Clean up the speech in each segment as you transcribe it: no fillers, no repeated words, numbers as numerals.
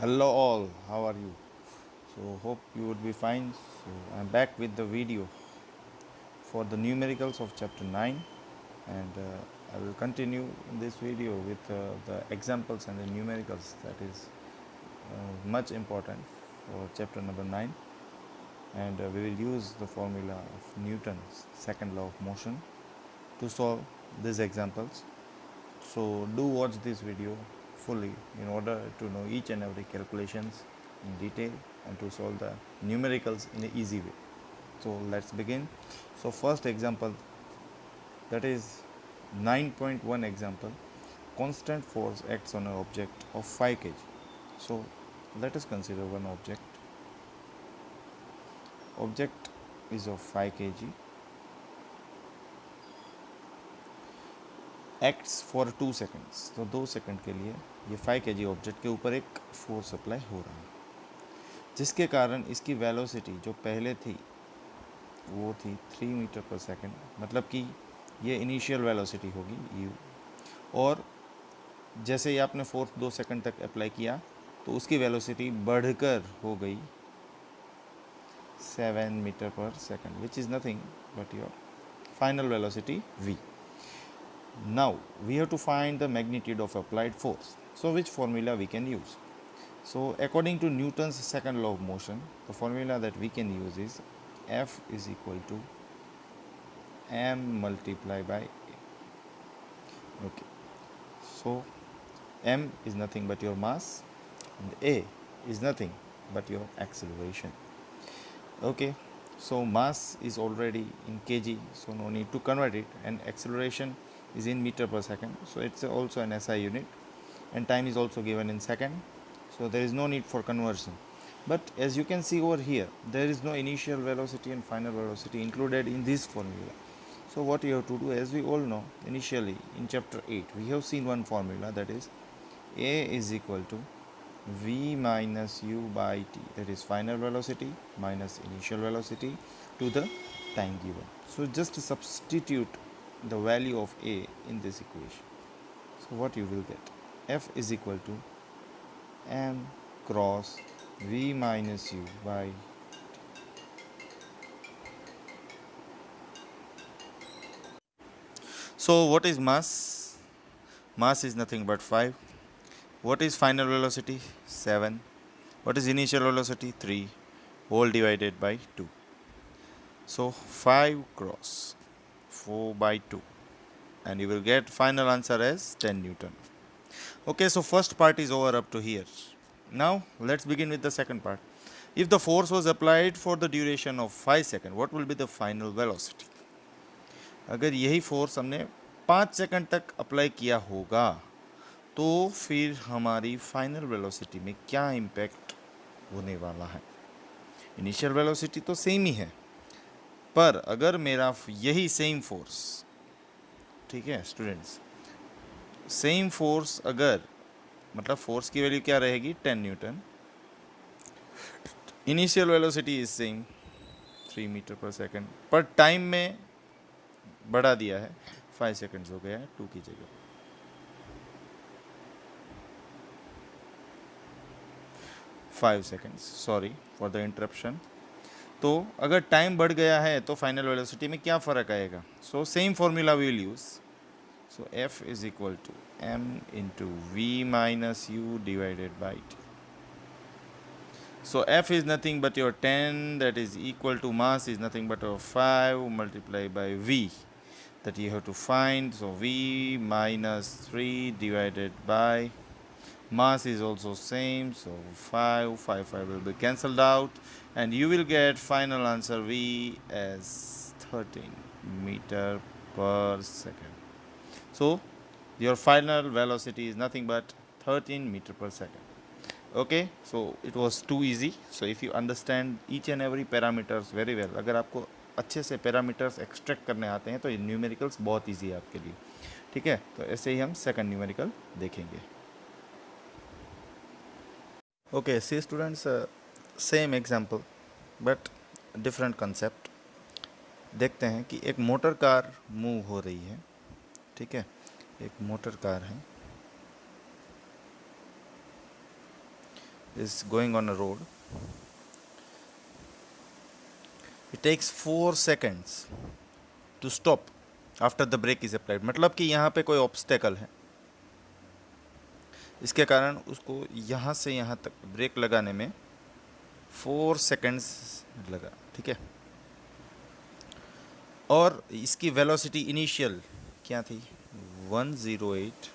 Hello all, how are you? So hope you would be fine. So I'm back with the video for the numericals of chapter 9, and I will continue in this video with the examples and the numericals that is much important for chapter number 9, and we will use the formula of Newton's second law of motion to solve these examples. So do watch this video fully in order to know each and every calculations in detail and to solve the numericals in an easy way. So let's begin. So first example, that is 9.1 example. Constant force acts on an object of 5 kg. So let us consider one object. Object is of 5 kg. Acts for 2 seconds, तो 2 second के लिए ये 5 kg object के ऊपर एक force apply हो रहा है, जिसके कारण इसकी वेलोसिटी जो पहले थी वो थी 3 मीटर पर सेकंड, मतलब कि ये इनिशियल वेलोसिटी होगी यू, और जैसे ही आपने फोर्स 2 सेकंड तक अप्लाई किया तो उसकी वेलोसिटी बढ़कर हो गई 7 metre per second, which is nothing but your final velocity v. Now we have to find the magnitude of applied force. So which formula we can use? So according to Newton's second law of motion, the formula that we can use is F is equal to m multiplied by a. Okay, so m is nothing but your mass and a is nothing but your acceleration. Okay, so mass is already in kg, so no need to convert it, and acceleration is in meter per second, so it's also an SI unit, and time is also given in second, so there is no need for conversion. But as you can see over here, there is no initial velocity and final velocity included in this formula. So what you have to do, as we all know, initially in chapter 8 we have seen one formula, that is a is equal to v minus u by t, that is final velocity minus initial velocity to the time given. So just substitute the value of a in this equation. So what you will get, F is equal to m cross v minus u by So what is mass? Mass is nothing but 5. What is final velocity? 7. What is initial velocity? 3, whole divided by 2. So 5 cross 4 by 2, and you will get final answer as 10 Newton. Okay, so first part is over up to here. Now let's begin with the second part. If the force was applied for the duration of 5 seconds, what will be the final velocity? अगर यही force हमने 5 second तक apply किया होगा तो फिर हमारी final velocity में क्या इम्पैक्ट होने वाला है? इनिशियल वेलोसिटी तो सेम ही है, पर अगर मेरा यही सेम फोर्स, ठीक है स्टूडेंट्स, सेम फोर्स अगर, मतलब फोर्स की वैल्यू क्या रहेगी? 10 newton, initial velocity is same 3 metre per second, पर टाइम में बढ़ा दिया है, 5 सेकंड्स हो गया है 2 की जगह। 5 seconds, sorry for the interruption. तो अगर टाइम बढ़ गया है तो फाइनल वेलोसिटी में क्या फ़र्क आएगा? So same formula we will use. So F is equal to m into v minus u divided by t. So F is nothing but your 10, that is equal to mass is nothing but your 5 multiplied by v, that you have to find. So v minus 3 divided by mass is also same, so 5 will be cancelled out, and you will get final answer v as 13 meter per second. So your final velocity is nothing but 13 meter per second. Okay, so it was too easy. So if you understand each and every parameters very well, अगर आपको अच्छे से parameters extract करने आते हैं तो ये numericals बहुत ईजी है आपके लिए, ठीक है? तो ऐसे ही हम सेकंड न्यूमेरिकल देखेंगे. Okay, see students, same example but different concept. देखते हैं कि एक मोटर कार मूव हो रही है, ठीक है? एक मोटर कार है is going on a road. It takes 4 seconds to stop after the brake is applied. मतलब कि यहाँ पे कोई ऑब्स्टेकल है, इसके कारण उसको यहाँ से यहाँ तक ब्रेक लगाने में 4 सेकंड्स लगा, ठीक है। और इसकी वेलोसिटी इनिशियल क्या थी, 108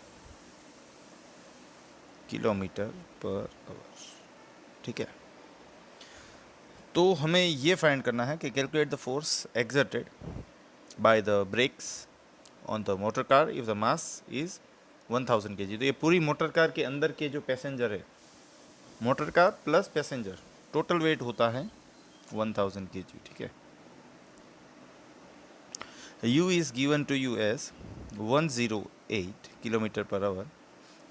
किलोमीटर पर आवर, ठीक है। तो हमें ये फाइंड करना है कि calculate the force exerted by the breaks on the motor car if the mass is 1000 kg। तो ये पूरी मोटर कार के अंदर के जो पैसेंजर है, motor car plus passenger, total weight होता है 1000 kg, ठीक है। U is given to you as 108 kilometer per hour,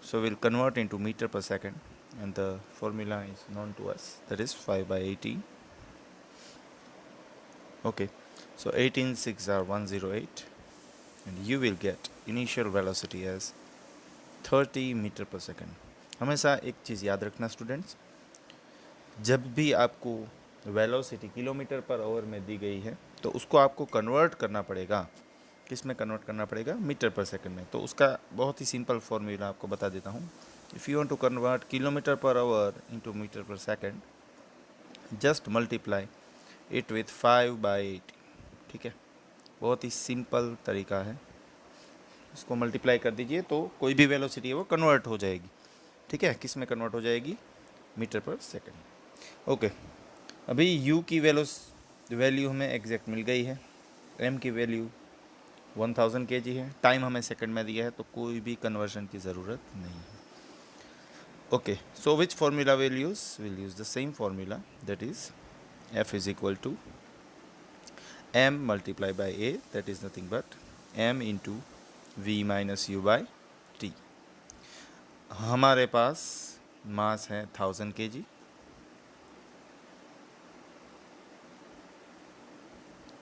so we'll convert into meter per second, and the formula is known to us, that is 5 by 18. Okay, so 18 6 are 108, and you will get initial velocity as 30 metre per second. हमेशा एक चीज़ याद रखना students, जब भी आपको velocity kilometre per our में दी गई है तो उसको आपको कन्वर्ट करना पड़ेगा, किस में कन्वर्ट करना पड़ेगा, मीटर पर सेकेंड में। तो उसका बहुत ही सिंपल फॉर्मूला आपको बता देता हूँ। If you want to convert kilometre per hour into metre per second, just multiply it with 5 by 80, ठीक है। बहुत ही सिंपल तरीका है, इसको मल्टीप्लाई कर दीजिए तो कोई भी वेलोसिटी है वो कन्वर्ट हो जाएगी, ठीक है। किस में कन्वर्ट हो जाएगी, मीटर पर सेकेंड। ओके, अभी u की वैल्यू हमें एग्जैक्ट मिल गई है, m की वैल्यू 1000 kg है, टाइम हमें सेकंड में दिया है, तो कोई भी कन्वर्जन की ज़रूरत नहीं है। Okay, so which formula will use the same formula, that is f is equal to m multiply by a, that is nothing but m into v minus u by t। हमारे पास मास है 1000 kg,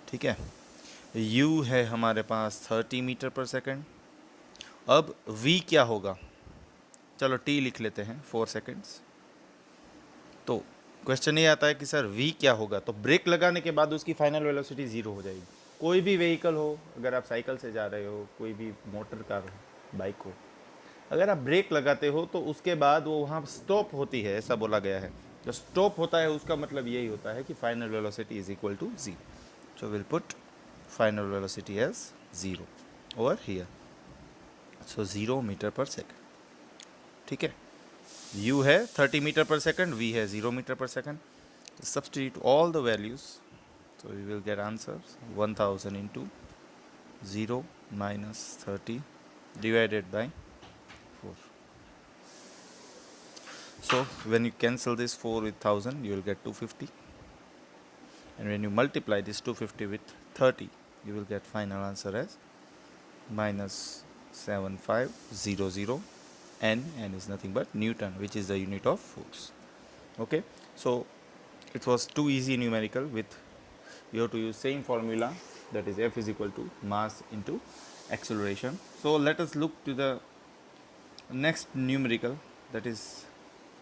ठीक है। u है हमारे पास 30 metre per second. अब v क्या होगा, चलो t लिख लेते हैं 4 सेकेंड्स। तो क्वेश्चन ये आता है कि सर v क्या होगा, तो ब्रेक लगाने के बाद उसकी फाइनल वेलोसिटी 0 हो जाएगी। कोई भी व्हीकल हो, अगर आप साइकिल से जा रहे हो, कोई भी मोटर कार हो, बाइक हो, अगर आप ब्रेक लगाते हो तो उसके बाद वो वहाँ स्टॉप होती है, ऐसा बोला गया है। जो स्टॉप होता है उसका मतलब यही होता है कि final velocity is equal to 0। So will put final velocity as 0 over here, so 0 metre per second, ठीक है। u है 30 मीटर पर सेकेंड, v है 0 metre per second. Substitute all the values, so we will get answer 1000 into 0 minus 30 divided by 4. So when you cancel this 4 with 1000, you will get 250, and when you multiply this 250 with 30, you will get final answer as minus 7500 n is nothing but Newton, which is the unit of force. Okay, so it was too easy numerical. With you have to use same formula, that is F is equal to mass into acceleration. So let us look to the next numerical that is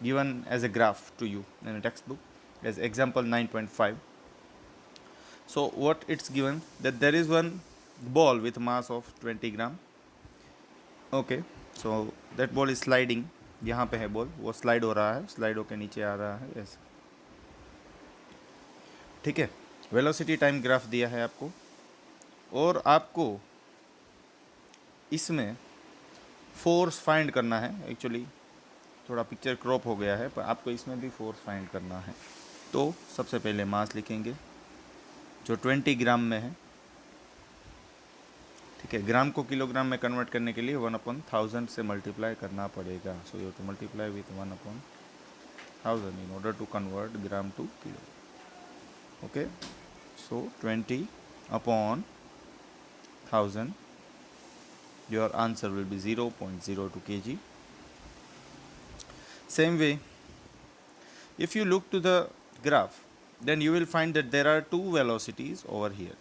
given as a graph to you in a textbook as example 9.5. So what it's given, that there is one ball with mass of 20 gram. Okay, so that ball is sliding, यहाँ पे है ball, वो slide हो रहा है, slide होकर नीचे आ रहा है ऐसे, ठीक है। वेलोसिटी टाइम ग्राफ दिया है आपको, और आपको इसमें फोर्स फाइंड करना है। एक्चुअली थोड़ा पिक्चर क्रॉप हो गया है, पर आपको इसमें भी फोर्स फाइंड करना है। तो सबसे पहले मास लिखेंगे जो 20 ग्राम में है, ठीक है। ग्राम को किलोग्राम में कन्वर्ट करने के लिए 1/1000 से मल्टीप्लाई करना पड़ेगा। So you have to multiply with 1/1000 in order to convert gram to kilo. Okay, so 20 upon 1000, your answer will be 0.02 kg. Same way, if you look to the graph, then you will find that there are two velocities over here.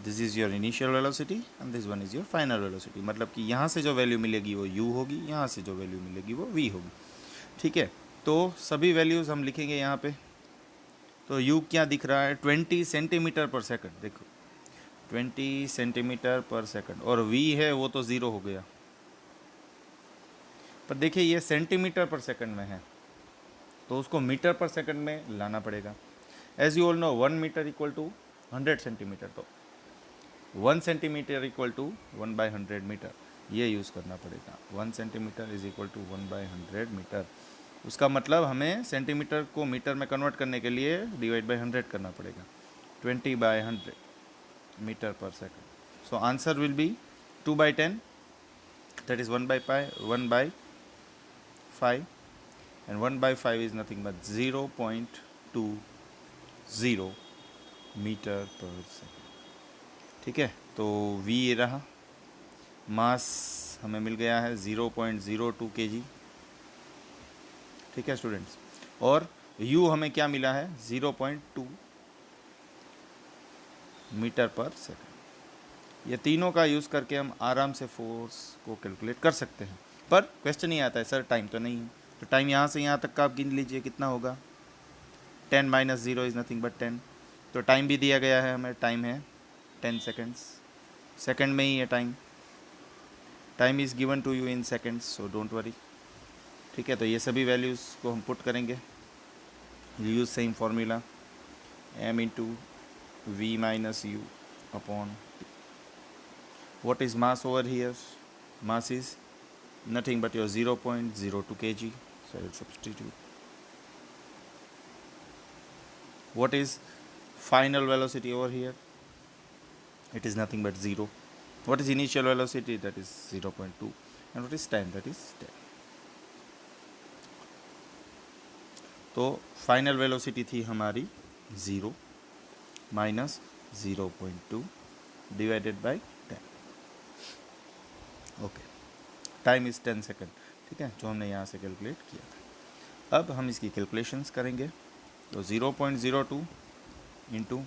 This is your initial velocity and this one is your final velocity. मतलब कि यहाँ से जो value मिलेगी वो u होगी, यहाँ से जो वैल्यू मिलेगी वो v होगी, ठीक है। तो सभी वैल्यूज़ हम लिखेंगे यहाँ पे। तो u क्या दिख रहा है, 20 सेंटीमीटर पर सेकंड, देखो 20 सेंटीमीटर पर सेकंड, और v है वो तो ज़ीरो हो गया, पर देखिए ये सेंटीमीटर पर सेकंड में है तो उसको मीटर पर सेकंड में लाना पड़ेगा। As you all know 1 metre equal to 100 centimetre, तो 1 सेंटीमीटर इक्वल टू 1/100 मीटर, ये यूज़ करना पड़ेगा। 1 centimetre is equal to 1/100 metre. उसका मतलब हमें सेंटीमीटर को मीटर में कन्वर्ट करने के लिए डिवाइड बाई 100 करना पड़ेगा, 20/100 metre per second. So answer will be 2/10, that is 1/5, and 1/5 is nothing but 0.20 metre per second. ठीक है, तो v ये रहा, मास हमें मिल गया है 0.02 kg। ठीक है स्टूडेंट्स, और u हमें क्या मिला है, 0.2 मीटर पर सेकंड। ये तीनों का यूज़ करके हम आराम से फोर्स को कैलकुलेट कर सकते हैं, पर क्वेश्चन ही आता है सर टाइम तो नहीं है, तो टाइम यहाँ से यहाँ तक का आप गिन लीजिए कितना होगा, 10 - 0 इज़ नथिंग बट 10। तो टाइम भी दिया गया है हमें, टाइम है 10 सेकेंड्स, सेकंड में ही है time, time is given to you in seconds, so don't worry. ठीक है, तो ये सभी वैल्यूज़ को हम पुट करेंगे, use same formula, m into v minus u upon t। What is mass over here? Mass is nothing but your 0.02 kg, so I will substitute. What is final velocity over here? It is nothing but 0. What is initial velocity? That is 0.2. And what is time? That is 10. तो final velocity थी हमारी 0 minus 0.2 divided by 10। Okay, time is 10 second. ठीक है, जो हमने यहाँ से calculate किया था। अब हम इसकी कैलकुलेशंस करेंगे, तो 0.02 इंटू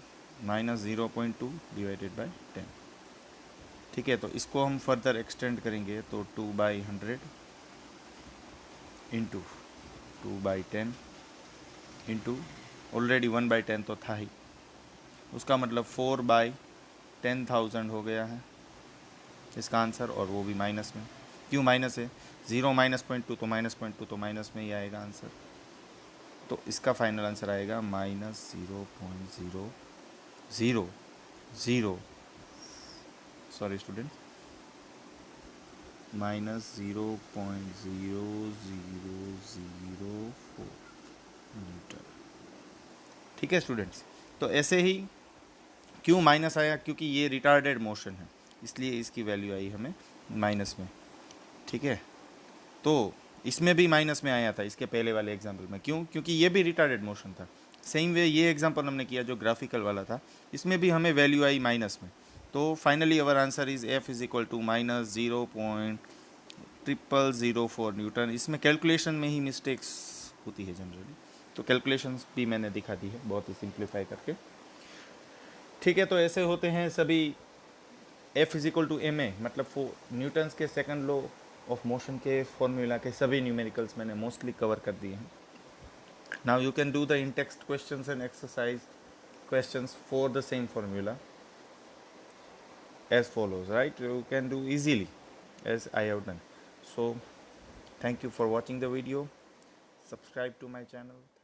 माइनस 0.2 डिवाइडेड बाई 10। ठीक है, तो इसको हम फर्दर एक्सटेंड करेंगे, तो 2/100 इंटू 2/10 इंटू ऑलरेडी 1/10 तो था ही, उसका मतलब 4/10,000 हो गया है इसका आंसर, और वो भी माइनस में। क्यों माइनस है, 0 माइनस 0.2 तो माइनस 0.2 तो माइनस में ही आएगा आंसर। तो इसका फाइनल आंसर आएगा minus 0.000, sorry student, minus 0.0004 metre. ठीक है स्टूडेंट्स, तो ऐसे ही क्यों माइनस आया, क्योंकि ये रिटार्डेड मोशन है, इसलिए इसकी वैल्यू आई हमें माइनस में। ठीक है, तो इसमें भी माइनस में आया था इसके पहले वाले एग्जाम्पल में, क्यों, क्योंकि ये भी रिटार्डेड मोशन था। सेम वे ये एग्जाम्पल हमने किया जो ग्राफिकल वाला था, इसमें भी हमें वैल्यू आई माइनस में। तो finally our answer is f is equal to minus 0.0004 newton. इसमें कैलकुलेशन में ही मिस्टेक्स होती है जनरली, तो कैलकुलेशंस भी मैंने दिखा दी है बहुत ही सिंप्लीफाई करके। ठीक है, तो ऐसे होते हैं सभी F is equal to ma, मतलब न्यूटन्स के सेकंड लॉ ऑफ मोशन के फॉर्मूला के सभी न्यूमेरिकल्स मैंने मोस्टली कवर कर दिए हैं। Now you can do the in text questions and exercise questions for the same formula as follows, right? You can do easily as I have done. So thank you for watching the video. Subscribe to my channel.